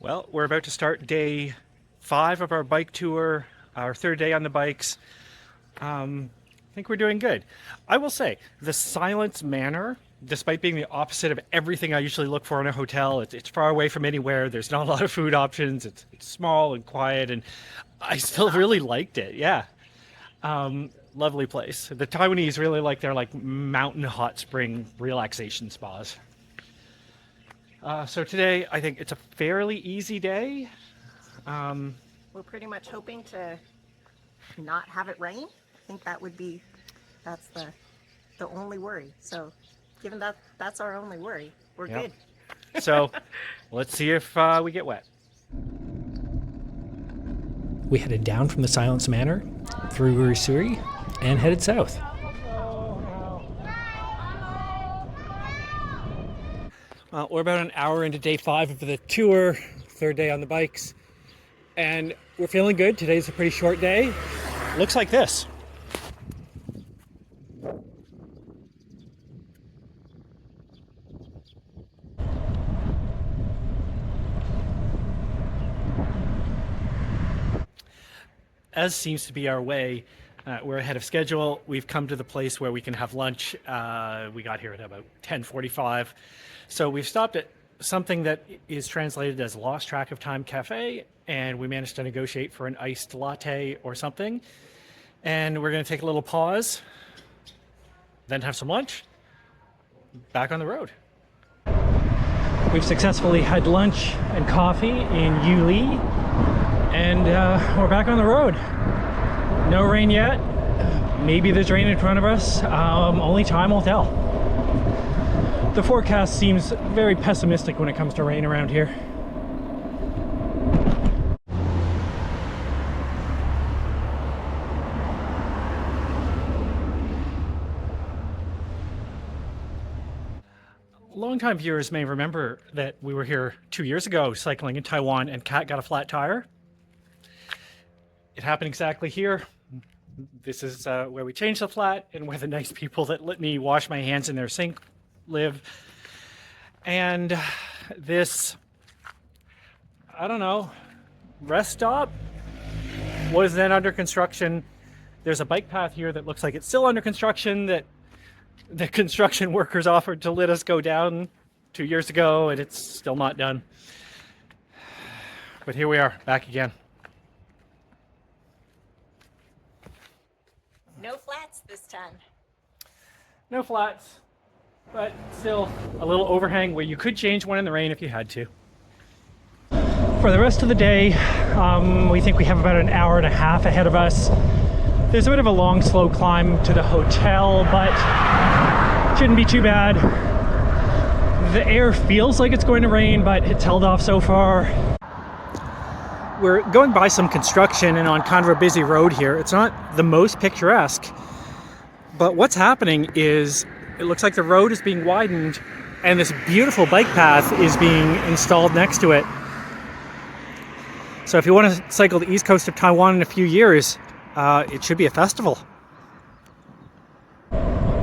Well, we're about to start day 5 of our bike tour, our third day on the bikes. I think we're doing good. I will say, the Silence Manor, despite being the opposite of everything I usually look for in a hotel, it's far away from anywhere. There's not a lot of food options. It's small and quiet, and I still really liked it. Yeah. Lovely place. The Taiwanese really like their mountain hot spring relaxation spas. So today, I think it's a fairly easy day. We're pretty much hoping to not have it rain. I think that's the only worry. So given that that's our only worry, we're Yep. good. So let's see if we get wet. We headed down from the Silence Manor, through Rui Sui, and headed south. Well, we're about an hour into day 5 of the tour, third day on the bikes, and we're feeling good. Today's a pretty short day. Looks like this. As seems to be our way, we're ahead of schedule. We've come to the place where we can have lunch. We got here at about 10:45. So we've stopped at something that is translated as Lost Track of Time Cafe, and we managed to negotiate for an iced latte or something. And we're going to take a little pause, then have some lunch, back on the road. We've successfully had lunch and coffee in Yuli, and we're back on the road. No rain yet. Maybe there's rain in front of us. Only time will tell. The forecast seems very pessimistic when it comes to rain around here. Longtime viewers may remember that we were here 2 years ago cycling in Taiwan, and Kat got a flat tire. It happened exactly here. This is where we changed the flat and where the nice people that let me wash my hands in their sink live. And this, I don't know, rest stop was then under construction. There's a bike path here that looks like it's still under construction that the construction workers offered to let us go down 2 years ago, and it's still not done. But here we are, back again. No flats this time. No flats, but still a little overhang where you could change one in the rain if you had to. For the rest of the day, we think we have about an hour and a half ahead of us. There's a bit of a long, slow climb to the hotel, but shouldn't be too bad. The air feels like it's going to rain, but it's held off so far. We're going by some construction and on kind of a busy road here. It's not the most picturesque, but what's happening is it looks like the road is being widened and this beautiful bike path is being installed next to it. So if you want to cycle the east coast of Taiwan in a few years, it should be a festival.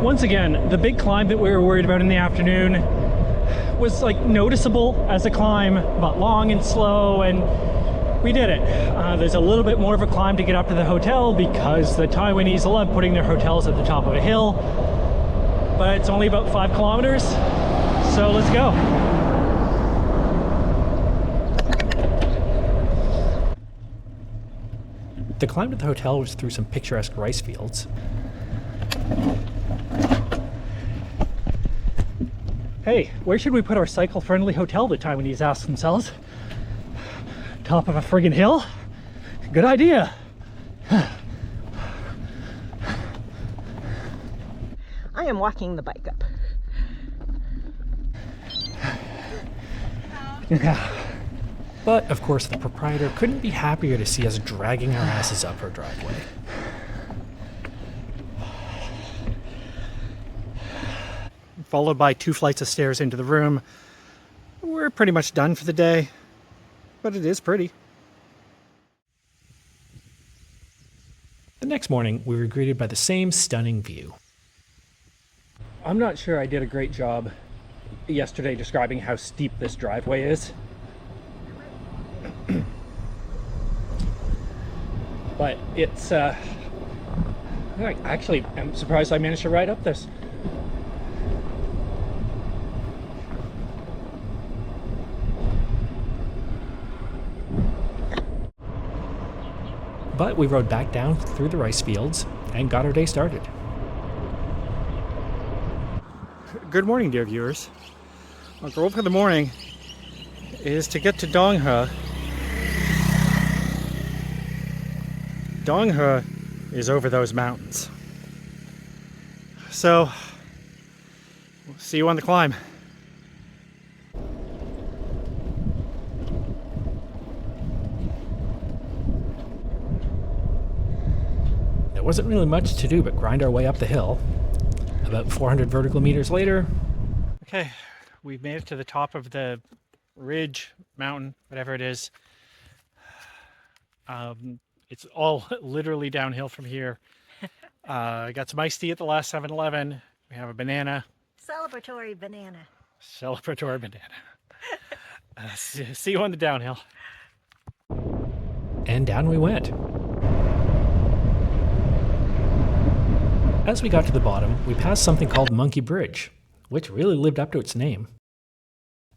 Once again, the big climb that we were worried about in the afternoon was noticeable as a climb, but long and slow, and we did it. There's a little bit more of a climb to get up to the hotel because the Taiwanese love putting their hotels at the top of a hill, but it's only about 5 kilometers, so let's go. The climb to the hotel was through some picturesque rice fields. Hey, where should we put our cycle-friendly hotel, the Taiwanese ask themselves? Top of a friggin' hill? Good idea. I am walking the bike up. Yeah. But, of course, the proprietor couldn't be happier to see us dragging our asses up her driveway. Followed by 2 flights of stairs into the room. We're pretty much done for the day, but it is pretty. The next morning, we were greeted by the same stunning view. I'm not sure I did a great job yesterday describing how steep this driveway is. but it's actually, I'm surprised I managed to ride up this. But we rode back down through the rice fields and got our day started. Good morning, dear viewers. Our goal for the morning is to get to Donghe. Donghe is over those mountains. So, we'll see you on the climb. There wasn't really much to do but grind our way up the hill. About 400 vertical meters later. Okay, we've made it to the top of the ridge, mountain, whatever it is. It's all literally downhill from here. I got some iced tea at the last 7-Eleven. We have a banana. Celebratory banana. Celebratory banana. See you on the downhill. And down we went. As we got to the bottom, we passed something called Monkey Bridge, which really lived up to its name.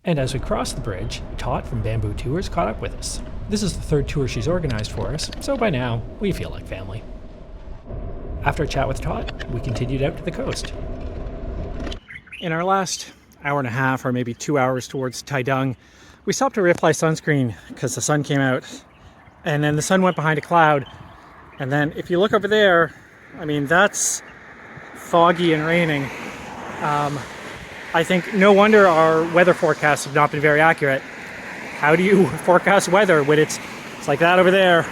And as we crossed the bridge, Tot from Bamboo Tours caught up with us. This is the third tour she's organized for us, so by now, we feel like family. After a chat with Tot, we continued out to the coast. In our last hour and a half, or maybe 2 hours towards Taidung, we stopped to reapply sunscreen because the sun came out, and then the sun went behind a cloud. And then if you look over there, I mean, that's foggy and raining. I think no wonder our weather forecasts have not been very accurate. How do you forecast weather when it's like that over there?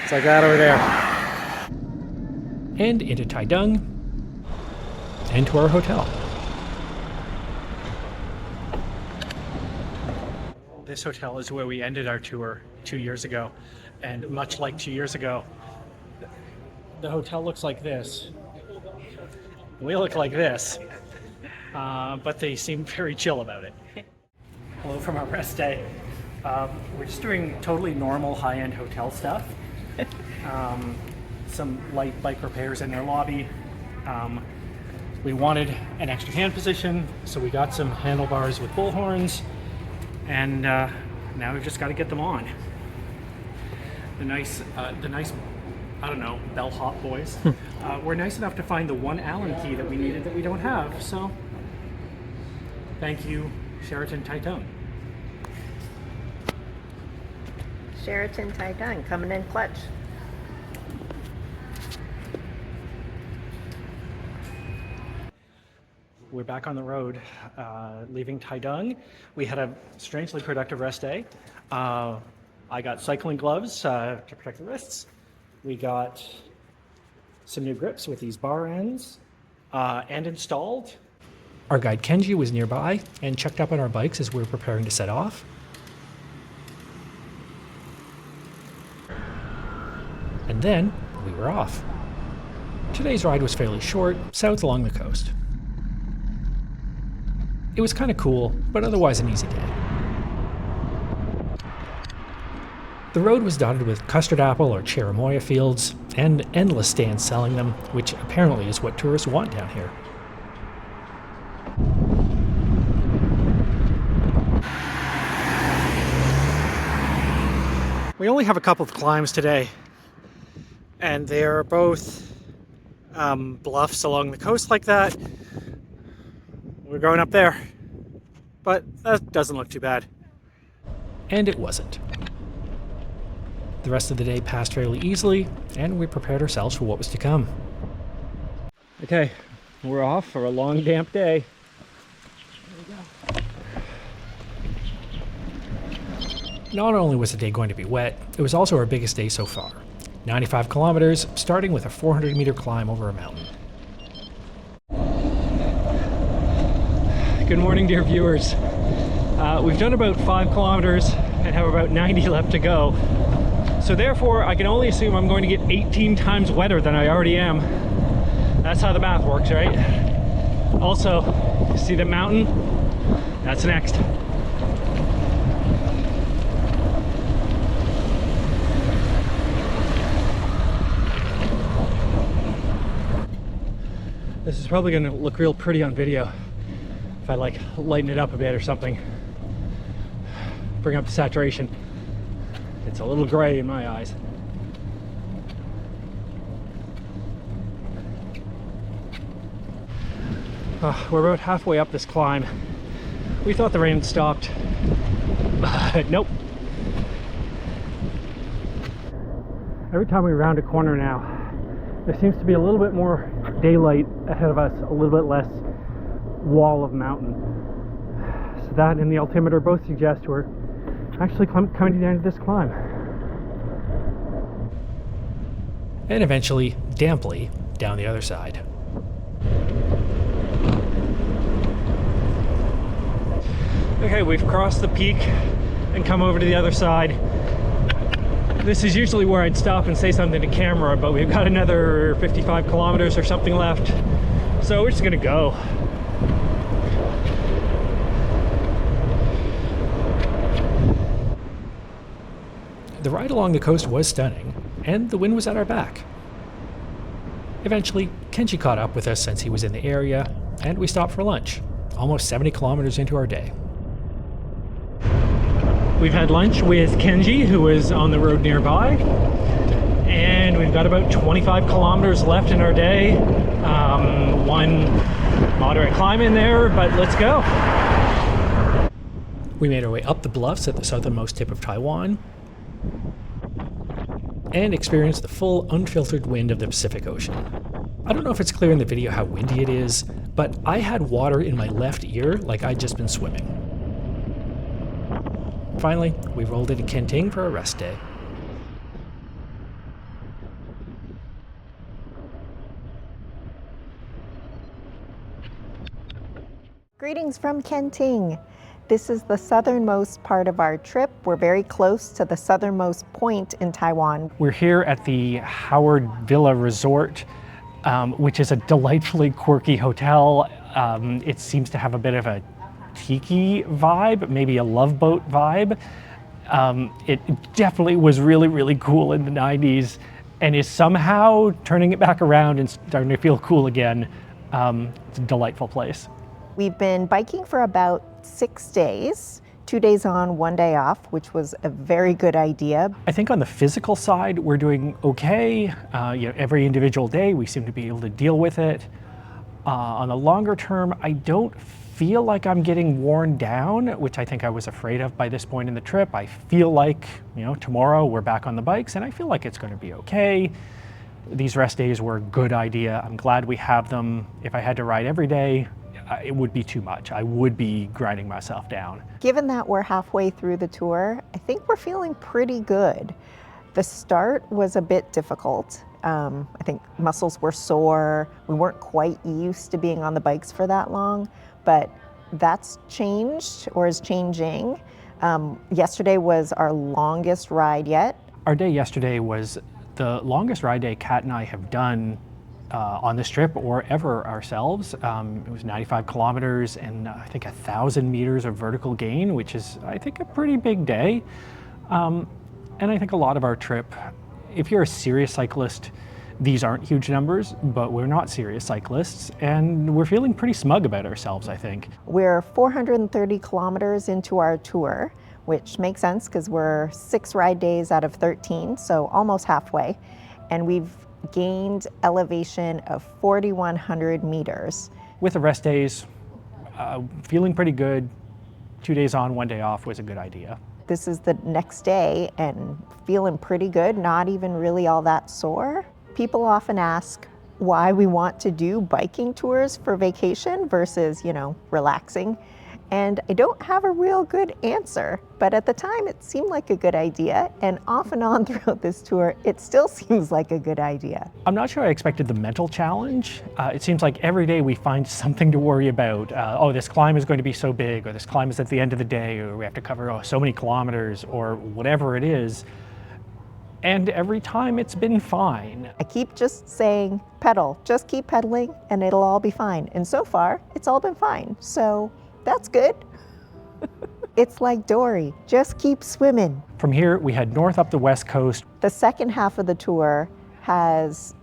It's like that over there. And into Taidung, and to our hotel. This hotel is where we ended our tour 2 years ago. And much like 2 years ago, the hotel looks like this. We look like this, but they seem very chill about it. Hello from our rest day. We're just doing totally normal high-end hotel stuff. Some light bike repairs in their lobby. We wanted an extra hand position, so we got some handlebars with bull horns, and now we've just got to get them on. The nice, I don't know, bellhop boys were nice enough to find the one Allen key that we needed that we don't have, so thank you, Sheraton Taitung. Sheraton Taitung coming in clutch. We're back on the road, leaving Taidung. We had a strangely productive rest day. I got cycling gloves to protect the wrists. We got some new grips with these bar ends and installed. Our guide Kenji was nearby and checked up on our bikes as we were preparing to set off. And then we were off. Today's ride was fairly short, south along the coast. It was kind of cool, but otherwise an easy day. The road was dotted with custard apple or cherimoya fields, and endless stands selling them, which apparently is what tourists want down here. We only have a couple of climbs today, and they're both bluffs along the coast like that. We're going up there, but that doesn't look too bad. And it wasn't. The rest of the day passed fairly easily, and we prepared ourselves for what was to come. Okay, we're off for a long, damp day. Not only was the day going to be wet, it was also our biggest day so far. 95 kilometers, starting with a 400-meter climb over a mountain. Good morning, dear viewers. We've done about 5 kilometers and have about 90 left to go. So therefore, I can only assume I'm going to get 18 times wetter than I already am. That's how the math works, right? Also, see the mountain? That's next. is probably gonna look real pretty on video if I like lighten it up a bit or something. Bring up the saturation. It's a little gray in my eyes. We're about halfway up this climb. We thought the rain had stopped, but nope. Every time we round a corner now, there seems to be a little bit more daylight ahead of us, a little bit less wall of mountain. So that and the altimeter both suggest we're actually coming to the end of this climb. And eventually, damply, down the other side. Okay, we've crossed the peak and come over to the other side. This is usually where I'd stop and say something to camera, but we've got another 55 kilometers or something left. So we're just gonna go. The ride along the coast was stunning, and the wind was at our back. Eventually, Kenji caught up with us since he was in the area, and we stopped for lunch, almost 70 kilometers into our day. We've had lunch with Kenji, who was on the road nearby, and we've got about 25 kilometers left in our day. One moderate climb in there, but let's go. We made our way up the bluffs at the southernmost tip of Taiwan, and experienced the full unfiltered wind of the Pacific Ocean. I don't know if it's clear in the video how windy it is, but I had water in my left ear like I'd just been swimming. Finally, we rolled into Kenting for a rest day. Greetings from Kenting. This is the southernmost part of our trip. We're very close to the southernmost point in Taiwan. We're here at the Howard Villa Resort, which is a delightfully quirky hotel. It seems to have a bit of a tiki vibe, maybe a Love Boat vibe. It definitely was really, really cool in the 90s and is somehow turning it back around and starting to feel cool again. It's a delightful place. We've been biking for about 6 days, 2 days on, 1 day off, which was a very good idea. I think on the physical side, we're doing okay. Every individual day, we seem to be able to deal with it. On the longer term, I don't feel like I'm getting worn down, which I think I was afraid of by this point in the trip. I feel like, tomorrow we're back on the bikes and I feel like it's going to be okay. These rest days were a good idea. I'm glad we have them. If I had to ride every day, it would be too much. I would be grinding myself down. Given that we're halfway through the tour, I think we're feeling pretty good. The start was a bit difficult. I think muscles were sore. We weren't quite used to being on the bikes for that long, but that's changed or is changing. Yesterday was our longest ride yet. Our day yesterday was the longest ride day Kat and I have done on this trip or ever ourselves. It was 95 kilometers and I think 1,000 meters of vertical gain, which is, I think, a pretty big day. And I think a lot of our trip, if you're a serious cyclist, these aren't huge numbers, but we're not serious cyclists and we're feeling pretty smug about ourselves, I think. We're 430 kilometers into our tour, which makes sense because we're 6 ride days out of 13, so almost halfway. And we've gained elevation of 4,100 meters. With the rest days, feeling pretty good. 2 days on, 1 day off was a good idea. This is the next day and feeling pretty good, not even really all that sore. People often ask why we want to do biking tours for vacation versus, relaxing. And I don't have a real good answer, but at the time it seemed like a good idea, and off and on throughout this tour, it still seems like a good idea. I'm not sure I expected the mental challenge. It seems like every day we find something to worry about. Oh, this climb is going to be so big, or this climb is at the end of the day, or we have to cover so many kilometers, or whatever it is. And every time it's been fine. I keep just saying, pedal, just keep pedaling, and it'll all be fine. And so far, it's all been fine. So that's good. It's like Dory, just keep swimming. From here, we head north up the west coast. The second half of the tour has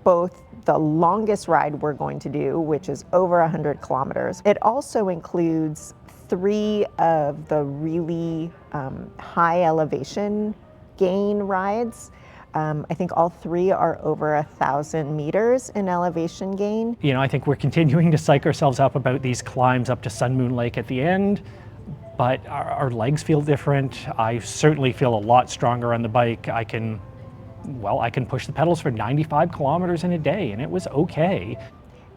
both the longest ride we're going to do, which is over 100 kilometers. It also includes 3 of the really high elevation gain rides. I think all 3 are over 1,000 meters in elevation gain. You know, I think we're continuing to psych ourselves up about these climbs up to Sun Moon Lake at the end, but our legs feel different. I certainly feel a lot stronger on the bike. I can push the pedals for 95 kilometers in a day, and it was okay.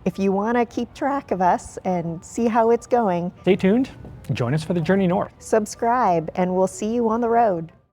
If you want to keep track of us and see how it's going, Stay tuned. Join us for the journey north. subscribe, and we'll see you on the road.